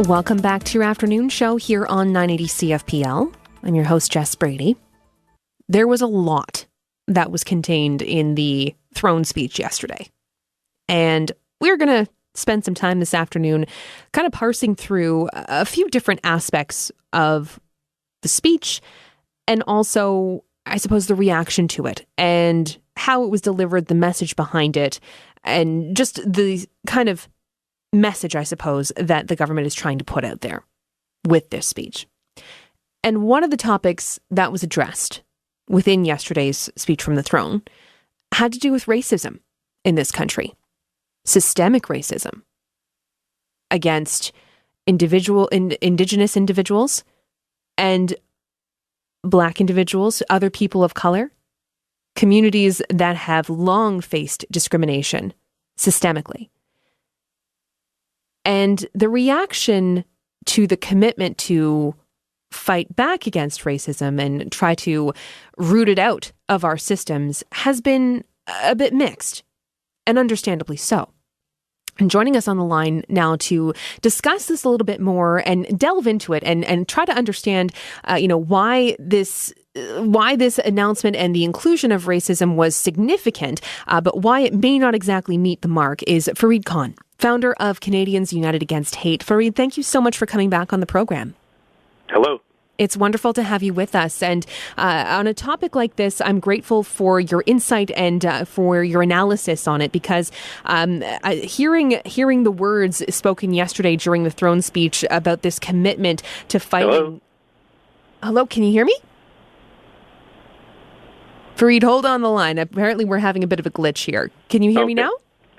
Welcome back to your afternoon show here on 980 CFPL. I'm your host, Jess Brady. There was a lot that was contained in the throne speech yesterday. And we're going to spend some time this afternoon kind of parsing through a few different aspects of the speech and also, I suppose, the reaction to it and how it was delivered, the message behind it, and just the kind of message, I suppose, that the government is trying to put out there with this speech. And one of the topics that was addressed within yesterday's speech from the throne had to do with racism in this country. Systemic racism against Indigenous individuals and Black individuals, other people of color, communities that have long faced discrimination systemically. And the reaction to the commitment to fight back against racism and try to root it out of our systems has been a bit mixed, and understandably so. And joining us on the line now to discuss this a little bit more and delve into it and try to understand, why this announcement and the inclusion of racism was significant, but why it may not exactly meet the mark is Fareed Khan, founder of Canadians United Against Hate. Fareed, thank you so much for coming back on the program. Hello. It's wonderful to have you with us. And on a topic like this, I'm grateful for your insight and for your analysis on it, because hearing the words spoken yesterday during the throne speech about this commitment to fighting... Hello, can you hear me? Fareed, hold on the line. Apparently we're having a bit of a glitch here. Can you hear me now?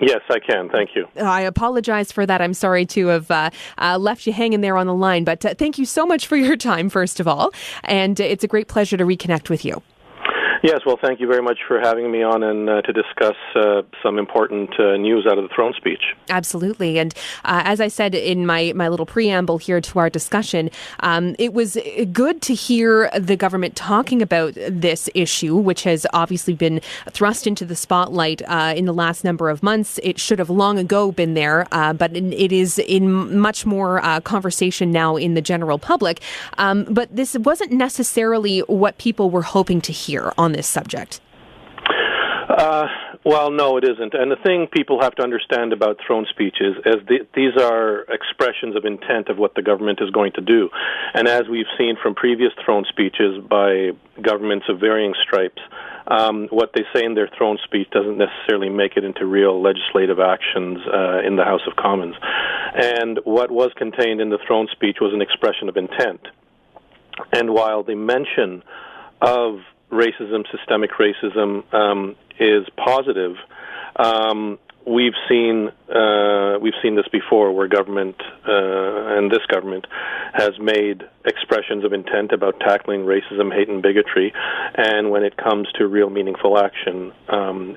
Yes, I can. Thank you. I apologize for that. I'm sorry to have left you hanging there on the line, but thank you so much for your time, first of all. And it's a great pleasure to reconnect with you. Yes, well, thank you very much for having me on and to discuss some important news out of the throne speech. Absolutely. And as I said in my little preamble here to our discussion, it was good to hear the government talking about this issue, which has obviously been thrust into the spotlight in the last number of months. It should have long ago been there, but it is in much more conversation now in the general public. But this wasn't necessarily what people were hoping to hear on this subject. Well, no, it isn't. And the thing people have to understand about throne speeches is these are expressions of intent of what the government is going to do. And as we've seen from previous throne speeches by governments of varying stripes, what they say in their throne speech doesn't necessarily make it into real legislative actions in the House of Commons. And what was contained in the throne speech was an expression of intent. And while the mention of racism, systemic racism, is positive, we've seen this before, where government and this government has made expressions of intent about tackling racism, hate, and bigotry, and when it comes to real meaningful action,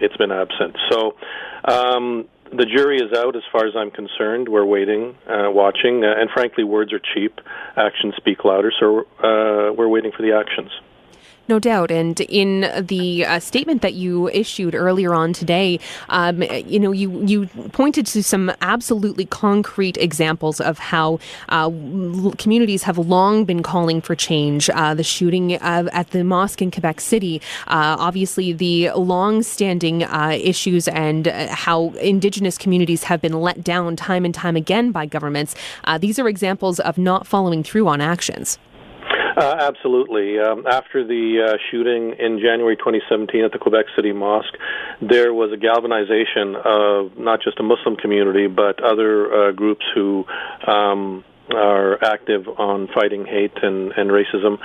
it's been absent. So the jury is out as far as I'm concerned. We're waiting, watching, and frankly, words are cheap. Actions speak louder, so we're waiting for the actions. No doubt. And in the statement that you issued earlier on today, you pointed to some absolutely concrete examples of how communities have long been calling for change. The shooting at the mosque in Quebec City, obviously the long-standing issues and how Indigenous communities have been let down time and time again by governments. These are examples of not following through on actions. Absolutely. After the shooting in January 2017 at the Quebec City Mosque, there was a galvanization of not just a Muslim community, but other groups who are active on fighting hate and racism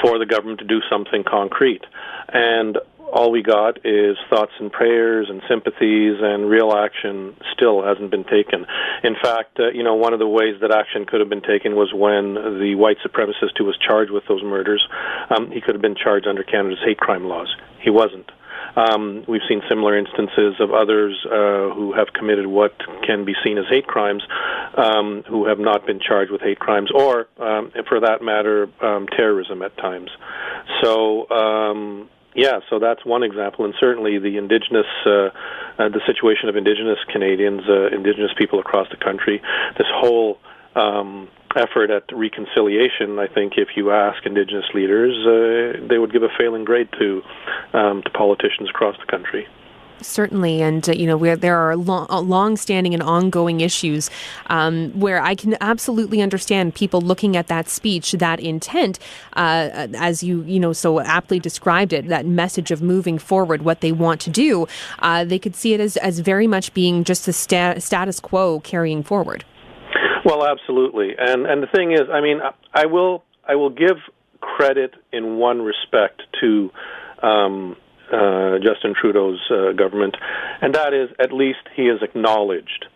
for the government to do something concrete. And all we got is thoughts and prayers and sympathies, and real action still hasn't been taken. In fact, one of the ways that action could have been taken was when the white supremacist who was charged with those murders, he could have been charged under Canada's hate crime laws. He wasn't. We've seen similar instances of others who have committed what can be seen as hate crimes, who have not been charged with hate crimes, or, for that matter, terrorism at times. So, so that's one example, and certainly the the situation of Indigenous Canadians, Indigenous people across the country, this whole effort at reconciliation, I think if you ask Indigenous leaders, they would give a failing grade to politicians across the country. Certainly, and there are long-standing and ongoing issues where I can absolutely understand people looking at that speech, that intent, as you so aptly described it, that message of moving forward, what they want to do. They could see it as very much being just the status quo carrying forward. Well, absolutely, and the thing is, I mean, I will give credit in one respect to Justin Trudeau's government, and that is at least he has acknowledged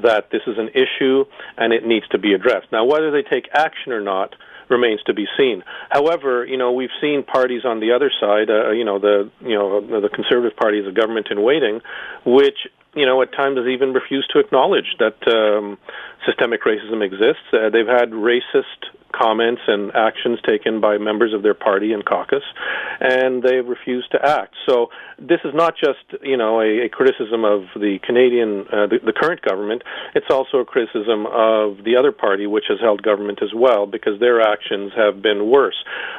that this is an issue and it needs to be addressed. Now, whether they take action or not remains to be seen. However, we've seen parties on the other side, the Conservative Party is a government in waiting, which at times has even refused to acknowledge that systemic racism exists. They've had racist comments and actions taken by members of their party and caucus, and they've refused to act. So this is not just, a criticism of the Canadian, the current government. It's also a criticism of the other party, which has held government as well, because their actions have been worse.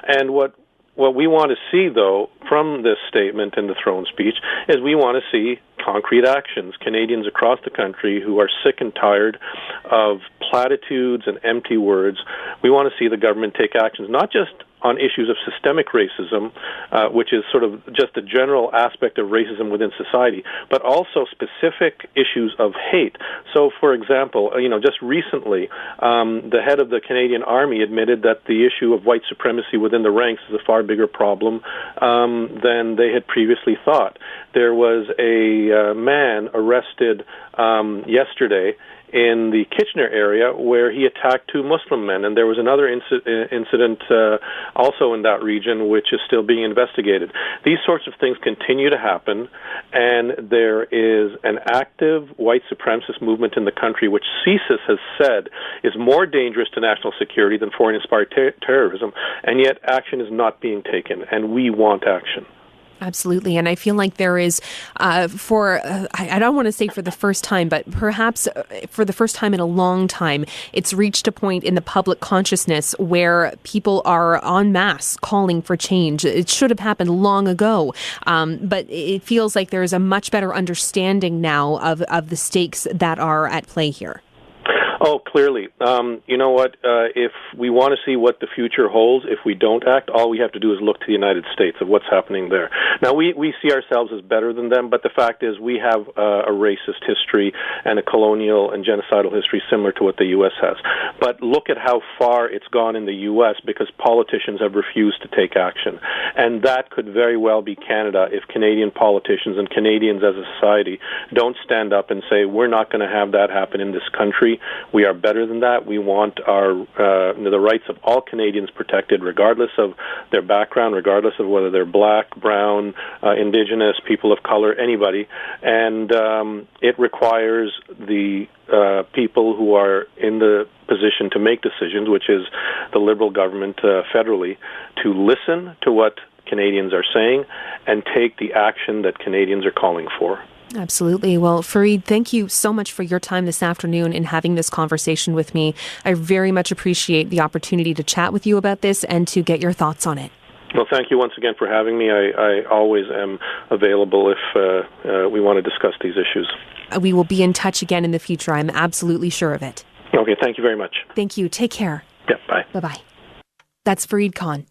And what we want to see, though, from this statement in the throne speech is we want to see concrete actions. Canadians across the country who are sick and tired of platitudes and empty words, we want to see the government take actions, not just on issues of systemic racism, which is sort of just a general aspect of racism within society, but also specific issues of hate. So, for example, just recently, the head of the Canadian Army admitted that the issue of white supremacy within the ranks is a far bigger problem than they had previously thought. There was a man arrested yesterday in the Kitchener area where he attacked two Muslim men, and there was another incident also in that region which is still being investigated. These sorts of things continue to happen, and there is an active white supremacist movement in the country which CSIS has said is more dangerous to national security than foreign-inspired terrorism, and yet action is not being taken, and we want action. Absolutely. And I feel like there is, I don't want to say for the first time, but perhaps for the first time in a long time, it's reached a point in the public consciousness where people are en masse calling for change. It should have happened long ago. But it feels like there is a much better understanding now of the stakes that are at play here. Oh, clearly. You know what? If we want to see what the future holds, if we don't act, all we have to do is look to the United States of what's happening there. Now, we see ourselves as better than them, but the fact is we have a racist history and a colonial and genocidal history similar to what the U.S. has. But look at how far it's gone in the U.S. because politicians have refused to take action. And that could very well be Canada if Canadian politicians and Canadians as a society don't stand up and say, we're not going to have that happen in this country. We are better than that. We want the rights of all Canadians protected, regardless of their background, regardless of whether they're black, brown, Indigenous, people of color, anybody. And it requires the people who are in the position to make decisions, which is the Liberal government federally, to listen to what Canadians are saying and take the action that Canadians are calling for. Absolutely. Well, Fareed, thank you so much for your time this afternoon in having this conversation with me. I very much appreciate the opportunity to chat with you about this and to get your thoughts on it. Well, thank you once again for having me. I always am available if we want to discuss these issues. We will be in touch again in the future. I'm absolutely sure of it. Okay, thank you very much. Thank you. Take care. Yeah, bye. Bye-bye. That's Fareed Khan,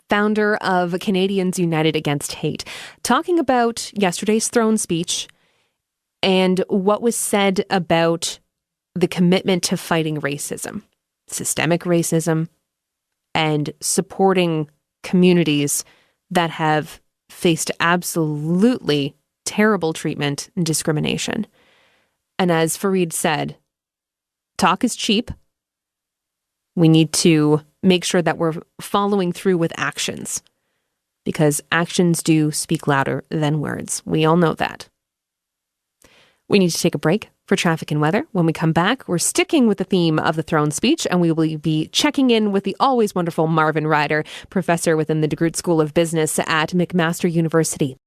founder of Canadians United Against Hate, talking about yesterday's throne speech and what was said about the commitment to fighting racism, systemic racism, and supporting communities that have faced absolutely terrible treatment and discrimination. And as Fareed said, talk is cheap. We need to make sure that we're following through with actions, because actions do speak louder than words. We all know that. We need to take a break for traffic and weather. When we come back, we're sticking with the theme of the throne speech, and we will be checking in with the always wonderful Marvin Ryder, professor within the DeGroote School of Business at McMaster University.